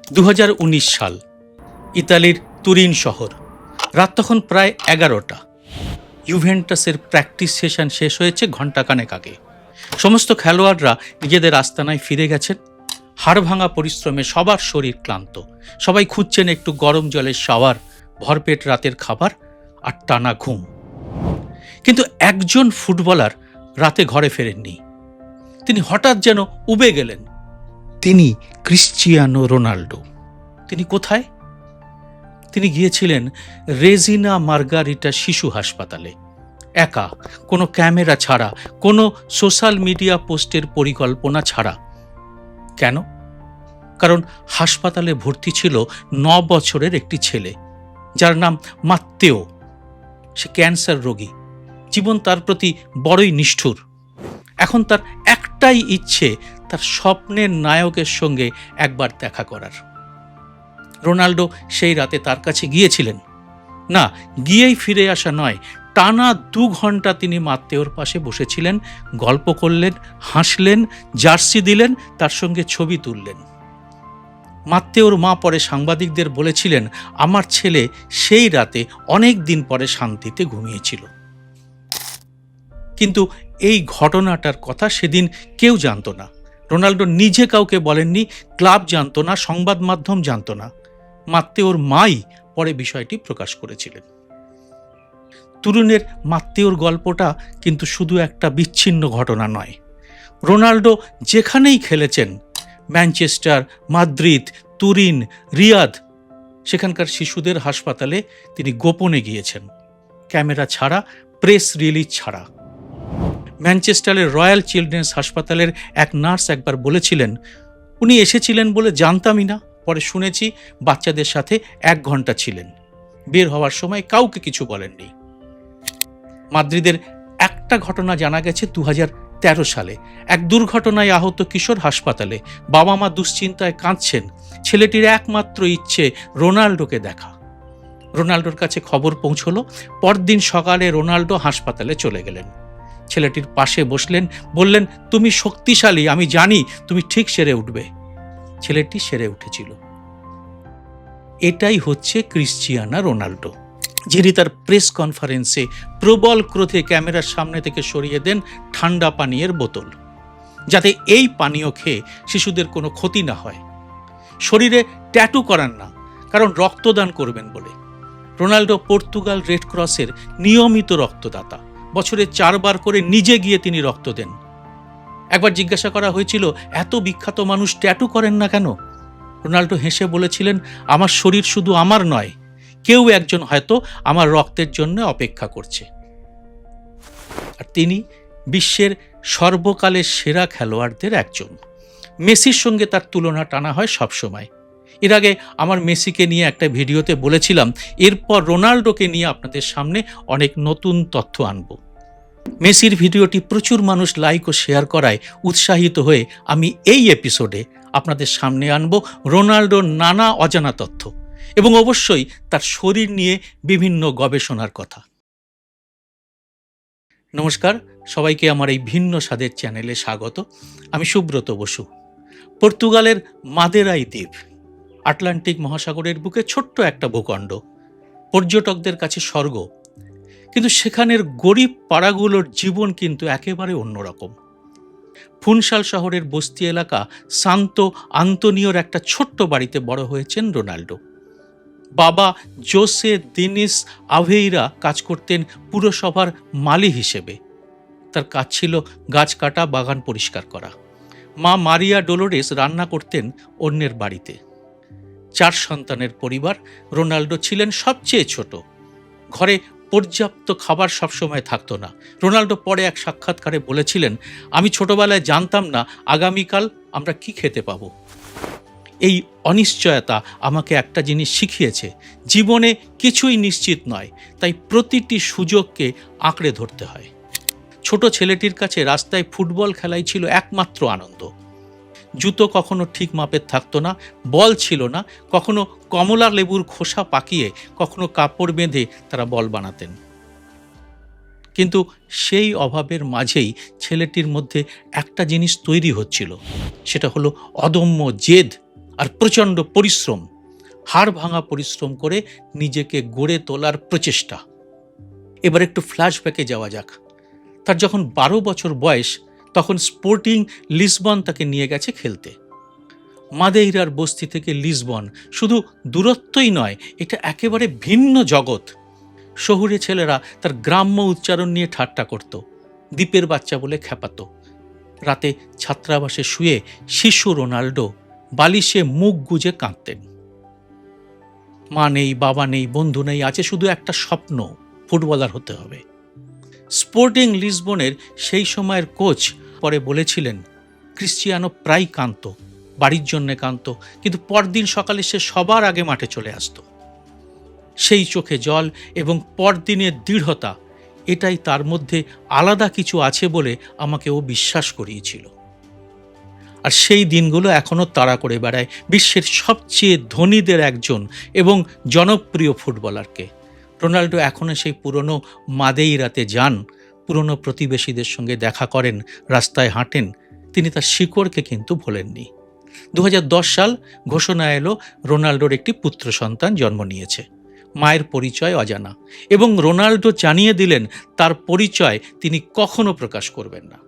2019 সাল, ইতালির তুরিন শহর। রাত তখন প্রায় 11টা। ইউভেন্টাসের প্র্যাকটিস সেশন শেষ হয়েছে ঘণ্টাখানেক আগে। সমস্ত খেলোয়াড়রা নিজেদের আস্তানায় ফিরে গেছেন। হাড়ভাঙা পরিশ্রমে সবার শরীর ক্লান্ত। সবাই খুঁজছেন একটু গরম জলের শাওয়ার, ভরপেট রাতের খাবার আর টানা ঘুম। কিন্তু একজন ফুটবলার রাতে ঘরে ফেরেননি। তিনি হঠাৎ যেন উবে গেলেন। তিনি ক্রিশ্চিয়ানো রোনাল্ডো। তিনি কোথায়? তিনি গিয়েছিলেন রেজিনা মার্গারিটা শিশু হাসপাতালে, একা, কোনো ক্যামেরা ছাড়া, কোনো সোশ্যাল মিডিয়া পোস্টের পরিকল্পনা ছাড়া। কেন? কারণ হাসপাতালে ভর্তি ছিল 9 বছরের একটি ছেলে, যার নাম মাত্তেও। সে ক্যান্সার রোগী। জীবন তার প্রতি বড়ই নিষ্ঠুর। এখন তার একটাই ইচ্ছে, তার স্বপ্নের নায়কের সঙ্গে একবার দেখা করার। রোনাল্ডো সেই রাতে তার কাছে গিয়েছিলেন। না, গিয়েই ফিরে আসা নয়, টানা 2 ঘন্টা তিনি মাত্তেওর পাশে বসেছিলেন, গল্প করলেন, হাসলেন, জার্সি দিলেন, তার সঙ্গে ছবি তুললেন। মাত্তেওর মা পরে সাংবাদিকদের বলেছিলেন, আমার ছেলে সেই রাতে অনেক দিন পরে শান্তিতে ঘুমিয়েছিল। কিন্তু এই ঘটনাটার কথা সেদিন কেউ জানত না। রোনাল্ডো নিজে কাউকে বলেননি, ক্লাব জানত না, সংবাদ মাধ্যম জানত না। মাত্তেওর মাই পরে বিষয়টি প্রকাশ করেছিলেন। তুরুনের মাত্তেওর গল্পটা কিন্তু শুধু একটা বিচ্ছিন্ন ঘটনা নয়। রোনাল্ডো যেখানেই খেলেছেন, ম্যানচেস্টার, মাদ্রিদ, তুরিন, রিয়াদ, সেখানকার শিশুদের হাসপাতালে তিনি গোপনে গিয়েছেন, ক্যামেরা ছাড়া, প্রেস রিলিজ ছাড়া। ম্যানচেস্টারের রয়্যাল চিলড্রেন্স হাসপাতালের এক নার্স একবার বলেছিলেন, উনি এসেছিলেন বলে জানতামই না, পরে শুনেছি বাচ্চাদের সাথে 1 ঘন্টা ছিলেন, বের হওয়ার সময় কাউকে কিছু বলেননি। মাদ্রিদের একটা ঘটনা জানা গেছে 2013 সালে। এক দুর্ঘটনায় আহত কিশোর হাসপাতালে, বাবা মা দুশ্চিন্তায় কাঁদছেন। ছেলেটির একমাত্র ইচ্ছে রোনাল্ডোকে দেখা। রোনাল্ডোর কাছে খবর পৌঁছলো। পরদিন সকালে রোনাল্ডো হাসপাতালে চলে গেলেন। ছেলেটির পাশে বসলেন, বললেন, তুমি শক্তিশালী, আমি জানি তুমি ঠিক সেরে উঠবে। ছেলেটি সেরে উঠেছিল। এটাই হচ্ছে ক্রিশ্চিয়ানো রোনাল্ডো, যিনি তার প্রেস কনফারেন্সে প্রবল ক্রোধে ক্যামেরার সামনে থেকে সরিয়ে দেন ঠান্ডা পানীয়ের বোতল, যাতে এই পানীয় খেয়ে শিশুদের কোনো ক্ষতি না হয়। শরীরে ট্যাটু করান না, কারণ রক্তদান করবেন বলে। রোনাল্ডো পর্তুগাল রেড ক্রসের নিয়মিত রক্তদাতা। বছরে 4 বার করে নিজে গিয়ে তিনি রক্ত দেন। একবার জিজ্ঞাসা করা হয়েছিল, এত বিখ্যাত মানুষ ট্যাটু করেন না কেন? রোনাল্ডো হেসে বলেছিলেন, আমার শরীর শুধু আমার নয়, কেউ একজন হয়তো আমার রক্তের জন্য অপেক্ষা করছে। আর তিনি বিশ্বের সর্বকালের সেরা খেলোয়াড়দের একজন। মেসির সঙ্গে তার তুলনা টানা হয় সবসময়। এর আগে আমার মেসিকে নিয়ে একটা ভিডিওতে বলেছিলাম, এরপর রোনাল্ডোকে নিয়ে আপনাদের সামনে অনেক নতুন তথ্য আনব। মেসির ভিডিওটি প্রচুর মানুষ লাইক ও শেয়ার করায় উৎসাহিত হয়ে আমি এই এপিসোডে আপনাদের সামনে আনব রোনাল্ডোর নানা অজানা তথ্য এবং অবশ্যই তার শরীর নিয়ে বিভিন্ন গবেষণার কথা। নমস্কার, সবাইকে আমার এই ভিন্ন স্বাদের চ্যানেলে স্বাগত। আমি সুব্রত বসু। পর্তুগালের মাদেরাই দ্বীপ, আটলান্টিক মহাসাগরের বুকে ছোট্ট একটা ভূখণ্ড, পর্যটকদের কাছে স্বর্গ। কিন্তু সেখানের গরিব পাড়াগুলোর জীবন কিন্তু একেবারে অন্যরকম। ফুনসাল শহরের বস্তি এলাকা সান্তো আন্তোনিওর একটা ছোট্ট বাড়িতে বড় হয়েছেন রোনাল্ডো। বাবা জোসে দিনিস আভেইরা কাজ করতেন পুরসভার মালি হিসেবে। তার কাজ ছিল গাছ কাটা, বাগান পরিষ্কার করা। মা মারিয়া ডোলোরেস রান্না করতেন অন্যের বাড়িতে। 4 সন্তানের পরিবার। রোনাল্ডো ছিলেন সবচেয়ে ছোট। ঘরে পর্যাপ্ত খাবার সবসময় থাকতো না। রোনাল্ডো পরে এক সাক্ষাৎকারে বলেছিলেন, আমি ছোটবেলায় জানতাম না আগামীকাল আমরা কি খেতে পাবো। এই অনিশ্চয়তা আমাকে একটা জিনিস শিখিয়েছে, জীবনে কিছুই নিশ্চিত নয়, তাই প্রতিটি সুযোগকে আঁকড়ে ধরতে হয়। ছোট ছেলেটির কাছে রাস্তায় ফুটবল খেলাই ছিল একমাত্র আনন্দ। জুতো কখনো ঠিক মাপের থাকতো না, বল ছিল না, কখনো কমলা লেবুর খোসা পাকিয়ে, কখনো কাপড় বেঁধে তারা বল বানাতেন। কিন্তু সেই অভাবের মাঝেই ছেলেটির মধ্যে একটা জিনিস তৈরি হচ্ছিল, সেটা হলো অদম্য জেদ আর প্রচণ্ড পরিশ্রম, হাড় ভাঙা পরিশ্রম করে নিজেকে গড়ে তোলার প্রচেষ্টা। এবার একটু ফ্ল্যাশব্যাকে যাওয়া যাক। তার যখন 12 বছর বয়স, তখন স্পোর্টিং লিসবন তাকে নিয়ে গেছে খেলতে। মাদেইরার বস্তি থেকে লিসবন শুধু দূরত্বই নয়, এটা একেবারে ভিন্ন জগৎ। শহুরে ছেলেরা তার গ্রাম্য উচ্চারণ নিয়ে ঠাট্টা করত, দ্বীপের বাচ্চা বলে খেপাতো। রাতে ছাত্রাবাসে শুয়ে শিশু রোনাল্ডো বালিশে মুখ গুজে কাঁদতেন। মা নেই, বাবা নেই, বন্ধু নেই, আছে শুধু একটা স্বপ্ন, ফুটবলার হতে হবে। স্পোর্টিং লিসবনের সেই সময়ের কোচ পরে বলেছিলেন, ক্রিশ্চিয়ানো প্রায় কাঁদত, বাড়ির জন্যে কাঁদত, কিন্তু পরদিন সকালে সে সবার আগে মাঠে চলে আসতো। সেই চোখে জল এবং পরদিনের দৃঢ়তা, এটাই তার মধ্যে আলাদা কিছু আছে বলে আমাকে ও বিশ্বাস করিয়েছিল। আর সেই দিনগুলো এখনও তাড়া করে বেড়ায় বিশ্বের সবচেয়ে ধনীদের একজন এবং জনপ্রিয় ফুটবলারকে। রোনাল্ডো এখনও সেই পুরনো মাদেইরাতে যান, পুরনো প্রতিবেশীদের সঙ্গে দেখা করেন, রাস্তায় হাঁটেন। তিনি তার শিকড়কে কিন্তু ভোলেননি। 2010 সাল ঘোষণা এলো রোনাল্ডোর একটি পুত্র সন্তান জন্ম নিয়েছে। মায়ের পরিচয় অজানা এবং রোনাল্ডো জানিয়ে দিলেন তার পরিচয় তিনি কখনো প্রকাশ করবেন না।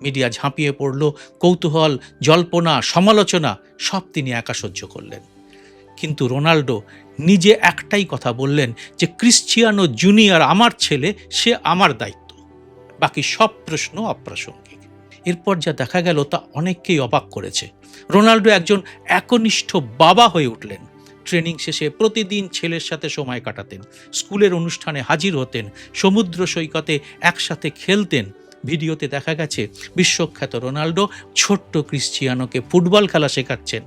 মিডিয়া ঝাঁপিয়ে পড়ল, কৌতূহল, জল্পনা, সমালোচনা সব তিনি একা সহ্য করলেন। কিন্তু রোনাল্ডো নিজে একটাই কথা বললেন যে ক্রিশ্চিয়ানো জুনিয়র আমার ছেলে, সে আমার দায়িত্ব, বাকি সব প্রশ্ন অপ্রাসঙ্গিক। এরপর যা দেখা গেল তা অনেককেই অবাক করেছে। রোনাল্ডো একজন একনিষ্ঠ বাবা হয়ে উঠলেন। ট্রেনিং শেষে প্রতিদিন ছেলের সাথে সময় কাটাতেন, স্কুলের অনুষ্ঠানে হাজির হতেন, সমুদ্র সৈকতে একসাথে খেলতেন। ভিডিওতে দেখা গেছে বিশ্বখ্যাত রোনাল্ডো ছোট্ট ক্রিশ্চিয়ানোকে ফুটবল খেলা শেখাচ্ছেন।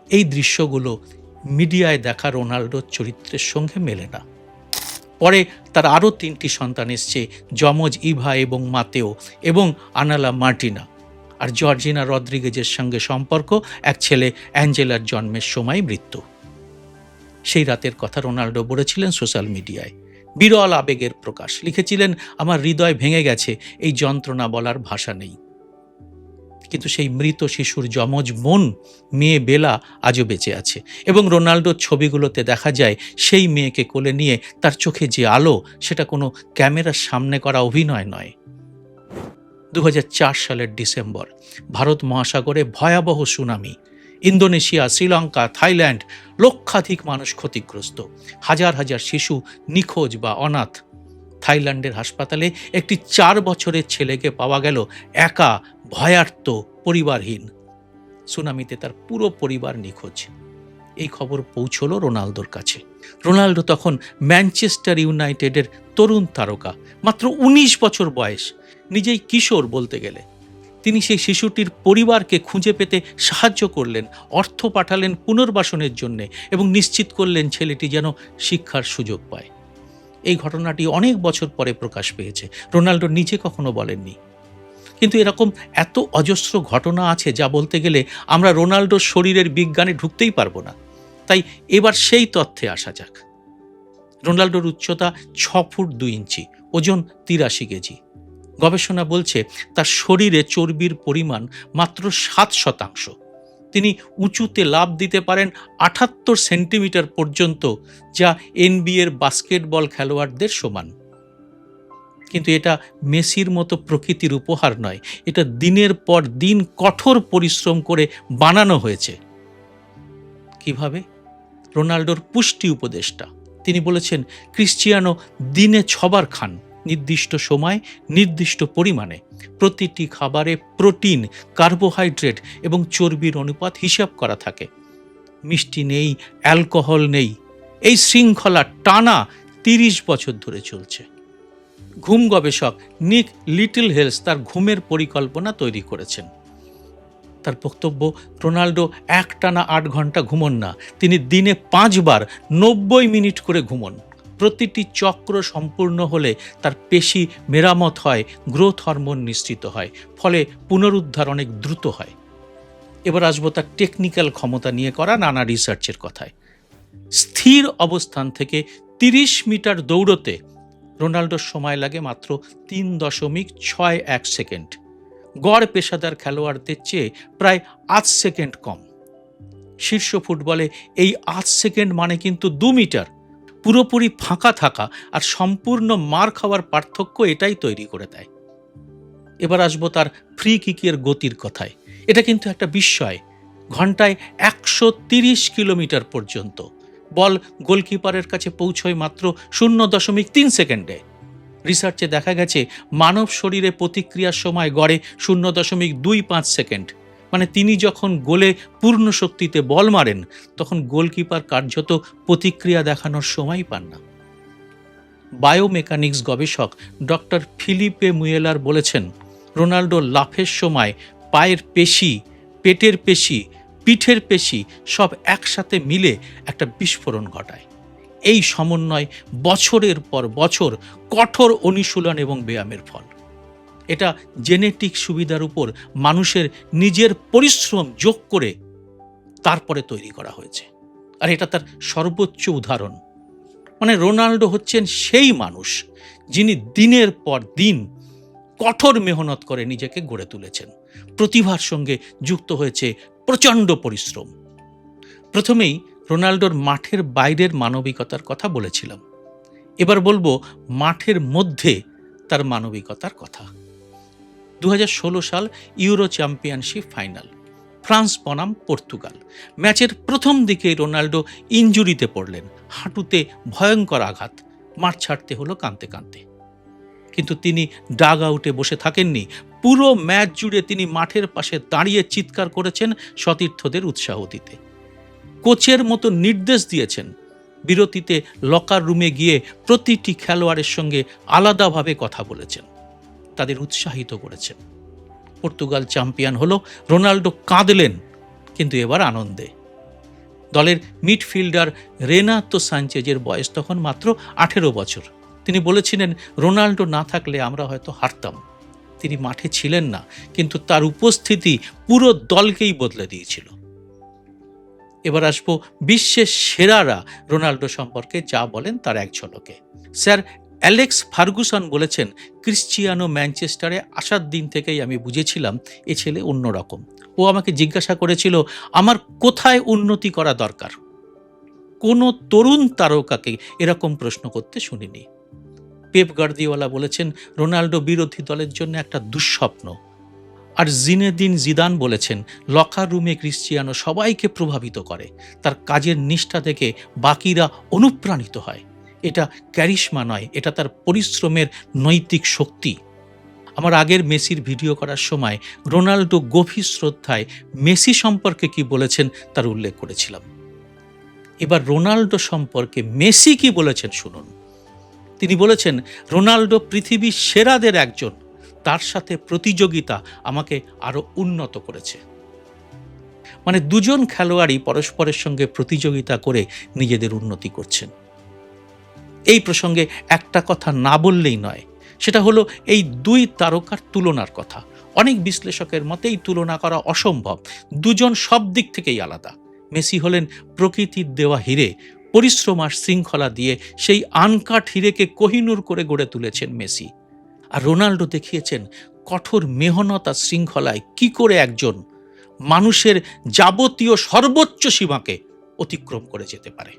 এই দৃশ্যগুলো মিডিয়ায় দেখা রোনাল্ডোর চরিত্রের সঙ্গে মেলে না। পরে তার আরও 3টি সন্তান এসছে, যমজ ইভা এবং মাতেও এবং আনালা মার্টিনা। আর জর্জিনা রদ্রিগেজের সঙ্গে সম্পর্ক, এক ছেলে অ্যাঞ্জেলার জন্মের সময় মৃত্যু। সেই রাতের কথা রোনাল্ডো বলেছিলেন সোশ্যাল মিডিয়ায়, বিরল আবেগের প্রকাশ। লিখেছিলেন, আমার হৃদয় ভেঙে গেছে, এই যন্ত্রণা বলার ভাষা নেই। কিন্তু সেই মৃত শিশুর যমজ বোন মেয়ে বেলা আজও বেঁচে আছে এবং রোনাল্ডোর ছবিগুলোতে দেখা যায় সেই মেয়েকে কোলে নিয়ে তার চোখে যে আলো, সেটা কোনো ক্যামেরার সামনে করা অভিনয় নয়। 2004 সালের ডিসেম্বর, ভারত মহাসাগরে ভয়াবহ সুনামি। ইন্দোনেশিয়া, শ্রীলঙ্কা, থাইল্যান্ড, লক্ষাধিক মানুষ ক্ষতিগ্রস্ত, হাজার হাজার শিশু নিখোঁজ বা অনাথ। থাইল্যান্ডের হাসপাতালে একটি 4 বছরের ছেলেকে পাওয়া গেল একা, ভয়ার্ত, পরিবারহীন। সুনামিতে তার পুরো পরিবার নিখোঁজ। এই খবর পৌঁছলো রোনাল্ডোর কাছে। রোনাল্ডো তখন ম্যানচেস্টার ইউনাইটেডের তরুণ তারকা, মাত্র 19 বছর বয়স, নিজেই কিশোর বলতে গেলে। তিনি সেই শিশুটির পরিবারকে খুঁজে পেতে সাহায্য করলেন, অর্থ পাঠালেন পুনর্বাসনের জন্যে এবং নিশ্চিত করলেন ছেলেটি যেন শিক্ষার সুযোগ পায়। এই ঘটনাটি অনেক বছর পরে প্রকাশ পেয়েছে, রোনাল্ডো নিজে কখনো বলেননি। কিন্তু এরকম এত অজস্র ঘটনা আছে যা বলতে গেলে আমরা রোনাল্ডোর শরীরের বিজ্ঞানে ঢুকতেই পারবো না। তাই এবার সেই তথ্যে আসা যাক। রোনাল্ডোর উচ্চতা 6 ফুট 2 ইঞ্চি, ওজন 83 কেজি। গবেষণা বলছে তার শরীরে চর্বির পরিমাণ মাত্র 7%। তিনি উঁচুতে লাফ দিতে পারেন 78 সেন্টিমিটার পর্যন্ত, যা NBA-র বাস্কেটবল খেলোয়াড়দের সমান। কিন্তু এটা মেসির মতো প্রকৃতির উপহার নয়, এটা দিনের পর দিন কঠোর পরিশ্রম করে বানানো হয়েছে। কিভাবে? রোনাল্ডোর পুষ্টি উপদেষ্টা তিনি বলেছেন, ক্রিশ্চিয়ানো দিনে 6 বার খান, নির্দিষ্ট সময়, নির্দিষ্ট পরিমাণে। প্রতিটি খাবারে প্রোটিন, কার্বোহাইড্রেট এবং চর্বির অনুপাত হিসাব করা থাকে। মিষ্টি নেই, অ্যালকোহল নেই। এই শৃঙ্খলা টানা 30 বছর ধরে চলছে। ঘুম গবেষক নিক লিটলহেলস তার ঘুমের পরিকল্পনা তৈরি করেছেন। তার বক্তব্য, রোনাল্ডো একটানা 8 ঘন্টা ঘুমন না, তিনি দিনে 5 বার 90 মিনিট করে ঘুমন। প্রতিটি চক্র সম্পূর্ণ হলে তার পেশি মেরামত হয়, গ্রোথ হরমোন নিঃসৃত হয়, ফলে পুনরুদ্ধার অনেক দ্রুত হয়। এবার আসবো তার টেকনিক্যাল ক্ষমতা নিয়ে করা নানা রিসার্চের কথায়। স্থির অবস্থান থেকে 30 মিটার দৌড়তে রোনাল্ডোর সময় লাগে মাত্র 3.61 সেকেন্ড, গড় পেশাদার খেলোয়াড়দের চেয়ে প্রায় 8 সেকেন্ড কম। শীর্ষ ফুটবলে এই 8 সেকেন্ড মানে কিন্তু 2 মিটার। পুরোপুরি ফাঁকা থাকা আর সম্পূর্ণ মার খাওয়ার পার্থক্য এটাই তৈরি করে দেয়। এবার আসবো তার ফ্রি কিকের গতির কথায়। এটা কিন্তু একটা বিস্ময়। ঘন্টায় 130 কিলোমিটার পর্যন্ত বল গোলকিপারের কাছে পৌঁছয় মাত্র 0.3 সেকেন্ডে। রিসার্চে দেখা গেছে মানব শরীরে প্রতিক্রিয়ার সময় গড়ে 0.25 সেকেন্ড। মানে তিনি যখন গোলে পূর্ণ শক্তিতে বল মারেন তখন গোলকিপার কার্যত প্রতিক্রিয়া দেখানোর সময় পান না। বায়োমেকানিক্স গবেষক ডক্টর ফিলিপে মুয়েলার বলেছেন, রোনাল্ডো লাফের সময় পায়ের পেশি, পেটের পেশি, পিঠের পেশি সব একসাথে মিলে একটা বিস্ফোরণ ঘটায়। এই সমন্বয় বছরের পর বছর কঠোর অনুশীলন এবং ব্যায়ামের ফল। এটা জেনেটিক সুবিধার উপর মানুষের নিজের পরিশ্রম যোগ করে তারপরে তৈরি করা হয়েছে। আর এটা তার সর্বোচ্চ উদাহরণ। মানে রোনাল্ডো হচ্ছেন সেই মানুষ যিনি দিনের পর দিন কঠোর মেহনত করে নিজেকে গড়ে তুলেছেন। প্রতিভার সঙ্গে যুক্ত হয়েছে প্রচণ্ড পরিশ্রম। প্রথমেই রোনাল্ডোর মাঠের বাইরের মানবিকতার কথা বলেছিলাম। এবার বলবো মাঠের মধ্যে তার মানবিকতার কথা। 2016 সাল ইউরো চ্যাম্পিয়নশিপ ফাইনাল, ফ্রান্স বনাম পর্তুগাল। ম্যাচের প্রথম দিকেই রোনাল্ডো ইনজুরিতে পড়লেন, হাঁটুতে ভয়ঙ্কর আঘাত, মাঠ ছাড়তে হলো কাঁদতে কাঁদতে। কিন্তু তিনি ডাগ আউটে বসে থাকেননি। পুরো ম্যাচ জুড়ে তিনি মাঠের পাশে দাঁড়িয়ে চিৎকার করেছেন সতীর্থদের উৎসাহ দিতে। কোচের মতো নির্দেশ দিয়েছেন। বিরতিতে লকার রুমে গিয়ে প্রতিটি খেলোয়াড়ের সঙ্গে আলাদাভাবে কথা বলেছেন, তাদের উৎসাহিত করেছেন। পর্তুগাল চ্যাম্পিয়ন হলো, রোনাল্ডো কাঁদলেন কিন্তু এবার আনন্দে। দলের মিডফিল্ডার রেনাতো সানচেজের বয়স তখন মাত্র 18 বছর। তিনি বলেছিলেন, রোনাল্ডো না থাকলে আমরা হয়তো হারতাম। তিনি মাঠে ছিলেন না, কিন্তু তার উপস্থিতি পুরো দলকেই বদলে দিয়েছিল। এবার আসবো বিশ্বের সেরারা রোনাল্ডো সম্পর্কে যা বলেন তার এক ঝলকে। স্যার অ্যালেক্স ফার্গুসন বলেছেন, ক্রিশ্চিয়ানো ম্যানচেস্টারে আসার দিন থেকেই আমি বুঝেছিলাম এ ছেলে অন্যরকম। ও আমাকে জিজ্ঞাসা করেছিল আমার কোথায় উন্নতি করা দরকার। কোনো তরুণ তারকাকে এরকম প্রশ্ন করতে শুনিনি। পেপ গার্দিওলা বলেছেন, রোনাল্ডো বিরোধী দলের জন্য একটা দুঃস্বপ্ন। আর জিনেদিন জিদান বলেছেন, লকার রুমে ক্রিশ্চিয়ানো সবাইকে প্রভাবিত করে। তার কাজের নিষ্ঠা থেকে বাকিরা অনুপ্রাণিত হয়। এটা ক্যারিশমা নয়, এটা তার পরিশ্রমের নৈতিক শক্তি। আমার আগের মেসির ভিডিও করার সময় রোনাল্ডো গভীর শ্রদ্ধায় মেসি সম্পর্কে কি বলেছেন তার উল্লেখ করেছিলাম। এবার রোনাল্ডো সম্পর্কে মেসি কি বলেছেন শুনুন। তিনি বলেছেন, রোনাল্ডো পৃথিবীর সেরাদের একজন, তার সাথে প্রতিযোগিতা আমাকে আরো উন্নত করেছে। মানে দুজন খেলোয়াড়ই পরস্পরের সঙ্গে প্রতিযোগিতা করে নিজেদের উন্নতি করছেন। এই প্রসঙ্গে একটা কথা না বললেই নয়, সেটা হলো এই দুই তারকার তুলনার কথা। অনেক বিশ্লেষকের মতে এই তুলনা করা অসম্ভব। দুজন সব দিক থেকেই আলাদা। মেসি হলেন প্রকৃতির দেওয়া হিরে, পরিশ্রম আর শৃঙ্খলা দিয়ে সেই আনকাট হিরেকে কোহিনূর করে গড়ে তুলেছেন মেসি। আর রোনাল্ডো দেখিয়েছেন কঠোর মেহনত আর শৃঙ্খলায় কি করে একজন মানুষের যাবতীয় সর্বোচ্চ সীমাকে অতিক্রম করে যেতে পারে।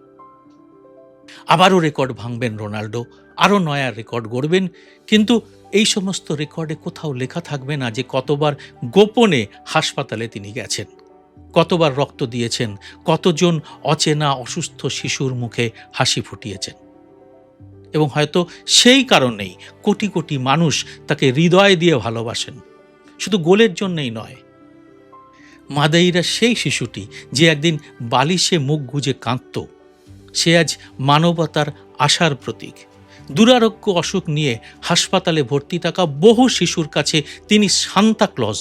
আবারও রেকর্ড ভাঙবেন রোনাল্ডো, আরও নয়া রেকর্ড গড়বেন। কিন্তু এই সমস্ত রেকর্ডে কোথাও লেখা থাকবে না যে কতবার গোপনে হাসপাতালে তিনি গেছেন, কতবার রক্ত দিয়েছেন, কতজন অচেনা অসুস্থ শিশুর মুখে হাসি ফুটিয়েছেন। এবং হয়তো সেই কারণেই কোটি কোটি মানুষ তাকে হৃদয় দিয়ে ভালোবাসেন, শুধু গোলের জন্যই নয়। মাদেইরা সেই শিশুটি যে একদিন বালিশে মুখ গুজে কাঁদত, সে আজ মানবতার আশার প্রতীক। দুরারোগ্য অসুখ নিয়ে হাসপাতালে ভর্তি থাকা বহু শিশুর কাছে তিনি সান্তা ক্লজ।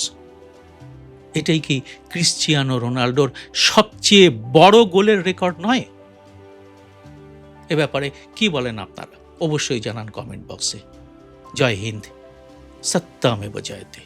এটাই কি ক্রিশ্চিয়ানো রোনাল্ডোর সবচেয়ে বড় গোলের রেকর্ড নয়? এ ব্যাপারে কি বলেন আপনারা? অবশ্যই জানান কমেন্ট বক্সে। জয় হিন্দ, সত্যমেব জয়তে।